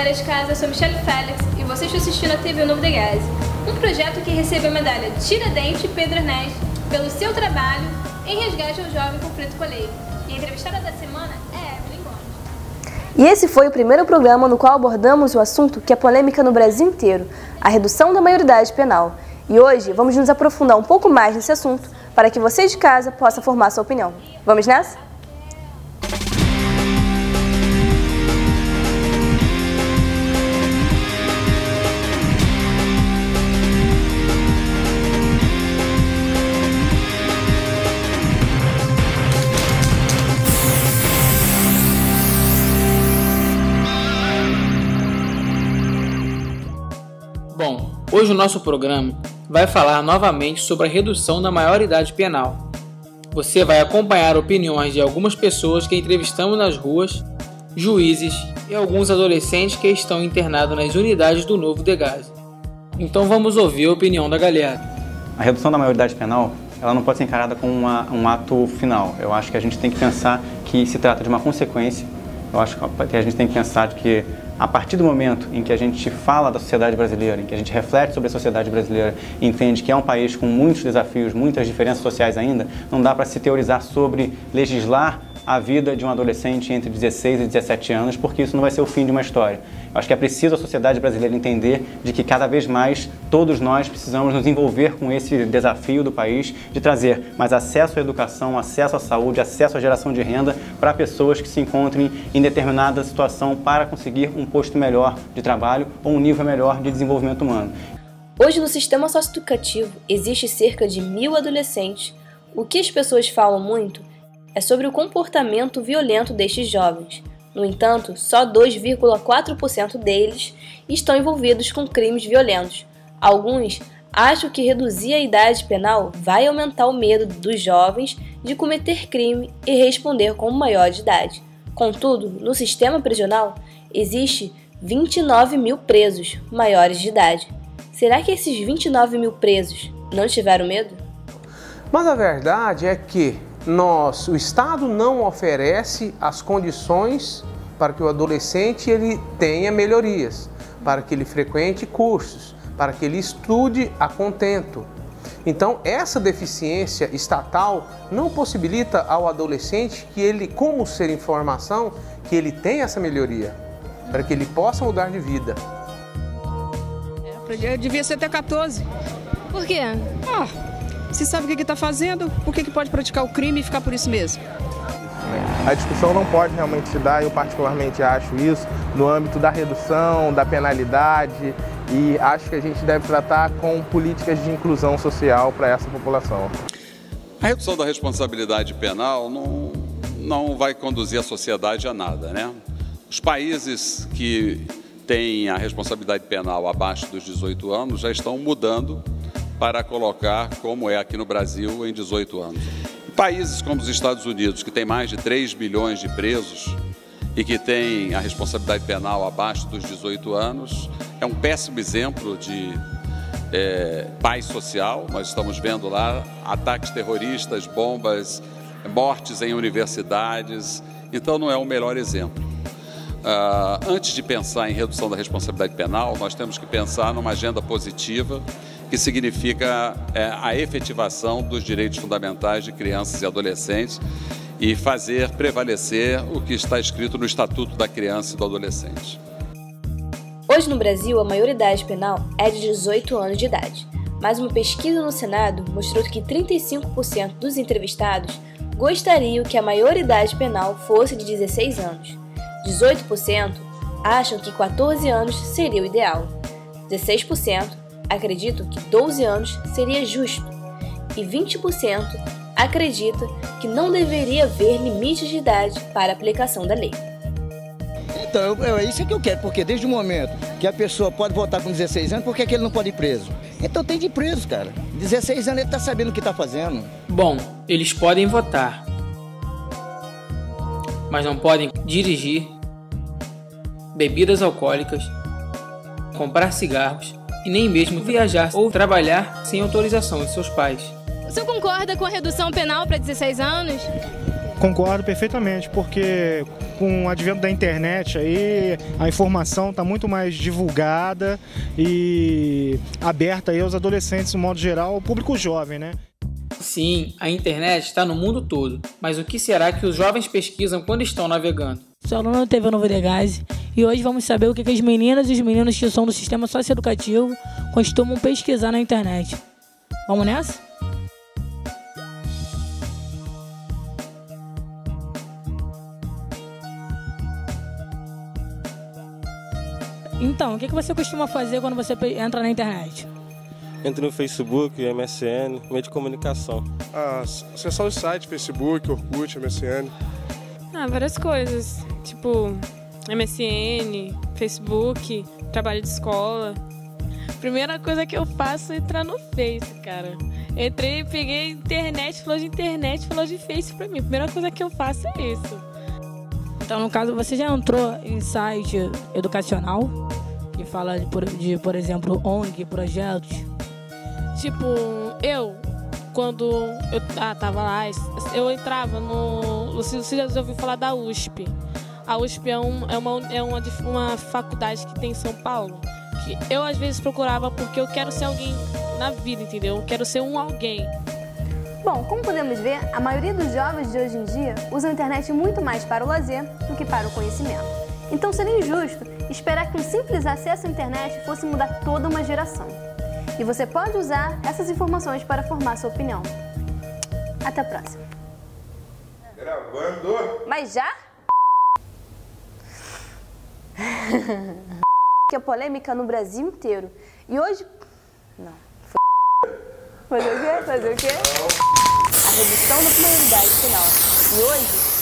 galera de casa, eu sou Michelle Félix e você está assistindo a TV Novo Degás, um projeto que recebe a medalha Tiradentes Pedro Ernesto pelo seu trabalho em resgate ao jovem conflito coleiro. E a entrevistada da semana é Evelyn Gomes. E esse foi o primeiro programa no qual abordamos o assunto que é polêmica no Brasil inteiro, a redução da maioridade penal. E hoje vamos nos aprofundar um pouco mais nesse assunto para que você de casa possa formar sua opinião. Vamos nessa? Bom, hoje o nosso programa vai falar novamente sobre a redução da maioridade penal. Você vai acompanhar opiniões de algumas pessoas que entrevistamos nas ruas, juízes e alguns adolescentes que estão internados nas unidades do Novo Degás. Então vamos ouvir a opinião da galera. A redução da maioridade penal, ela não pode ser encarada como um ato final. Eu acho que a gente tem que pensar que se trata de uma consequência. Eu acho que a gente tem que pensar que a partir do momento em que a gente fala da sociedade brasileira, em que a gente reflete sobre a sociedade brasileira e entende que é um país com muitos desafios, muitas diferenças sociais ainda, não dá para se teorizar sobre legislar a vida de um adolescente entre 16 e 17 anos, porque isso não vai ser o fim de uma história. Eu acho que é preciso a sociedade brasileira entender de que cada vez mais todos nós precisamos nos envolver com esse desafio do país de trazer mais acesso à educação, acesso à saúde, acesso à geração de renda para pessoas que se encontrem em determinada situação para conseguir um posto melhor de trabalho ou um nível melhor de desenvolvimento humano. Hoje no sistema socioeducativo existe cerca de 1.000 adolescentes. O que as pessoas falam muito é sobre o comportamento violento destes jovens. No entanto, só 2,4% deles estão envolvidos com crimes violentos. Alguns acham que reduzir a idade penal vai aumentar o medo dos jovens de cometer crime e responder como maior de idade. Contudo, no sistema prisional, existe 29.000 presos maiores de idade. Será que esses 29.000 presos não tiveram medo? Mas a verdade é que o Estado não oferece as condições para que o adolescente ele tenha melhorias, para que ele frequente cursos, para que ele estude a contento. Então, essa deficiência estatal não possibilita ao adolescente que ele, como ser em formação, que ele tenha essa melhoria, para que ele possa mudar de vida. Eu devia ser até 14. Por quê? Se sabe o que está fazendo, por que pode praticar o crime e ficar por isso mesmo? A discussão não pode realmente se dar, eu particularmente acho isso, no âmbito da redução, da penalidade, e acho que a gente deve tratar com políticas de inclusão social para essa população. A redução da responsabilidade penal não vai conduzir a sociedade a nada, né? Os países que têm a responsabilidade penal abaixo dos 18 anos já estão mudando para colocar, como é aqui no Brasil, em 18 anos. Países como os Estados Unidos, que tem mais de 3 milhões de presos e que tem a responsabilidade penal abaixo dos 18 anos, é um péssimo exemplo de paz social. Nós estamos vendo lá ataques terroristas, bombas, mortes em universidades, então não é o melhor exemplo. Antes de pensar em redução da responsabilidade penal, nós temos que pensar numa agenda positiva, que significa a efetivação dos direitos fundamentais de crianças e adolescentes e fazer prevalecer o que está escrito no Estatuto da Criança e do Adolescente. Hoje no Brasil, a maioridade penal é de 18 anos de idade, mas uma pesquisa no Senado mostrou que 35% dos entrevistados gostariam que a maioridade penal fosse de 16 anos. 18% acham que 14 anos seria o ideal. 16% acreditam que 12 anos seria justo e 20% acredita que não deveria haver limites de idade para a aplicação da lei. Então, é isso que eu quero, porque desde o momento que a pessoa pode votar com 16 anos, por que ele não pode ir preso? Então tem de ir preso, cara. 16 anos ele está sabendo o que está fazendo. Bom, eles podem votar, mas não podem dirigir, bebidas alcoólicas, comprar cigarros e nem mesmo viajar ou trabalhar sem autorização de seus pais. O senhor concorda com a redução penal para 16 anos? Concordo perfeitamente, porque com o advento da internet aí a informação está muito mais divulgada e aberta aí aos adolescentes, no modo geral, ao público jovem, né? Sim, a internet está no mundo todo, mas o que será que os jovens pesquisam quando estão navegando? Sou aluno da TV Novo Degás e hoje vamos saber o que as meninas e os meninos que são do sistema socioeducativo costumam pesquisar na internet. Vamos nessa? Então, o que você costuma fazer quando você entra na internet? Entro no Facebook, MSN, meio de comunicação. Acessar o site, Facebook, Orkut, MSN. Várias coisas, tipo MSN, Facebook, trabalho de escola. Primeira coisa que eu faço é entrar no Face, cara. Entrei, peguei internet, falou de Face pra mim. Primeira coisa que eu faço é isso. Então, no caso, você já entrou em site educacional que fala de por exemplo, ONG, projetos? Tipo, quando eu tava lá, eu entrava no... Você já ouviu falar da USP? A USP é uma faculdade que tem em São Paulo, que eu às vezes procurava porque eu quero ser alguém na vida, entendeu? Eu quero ser um alguém. Bom, como podemos ver, a maioria dos jovens de hoje em dia usam a internet muito mais para o lazer do que para o conhecimento. Então seria injusto esperar que um simples acesso à internet fosse mudar toda uma geração. E você pode usar essas informações para formar sua opinião. Até a próxima. Gravando. Mas já? Que é polêmica no Brasil inteiro. E hoje... Não. Fazer o quê? A redução da maioridade penal. E hoje...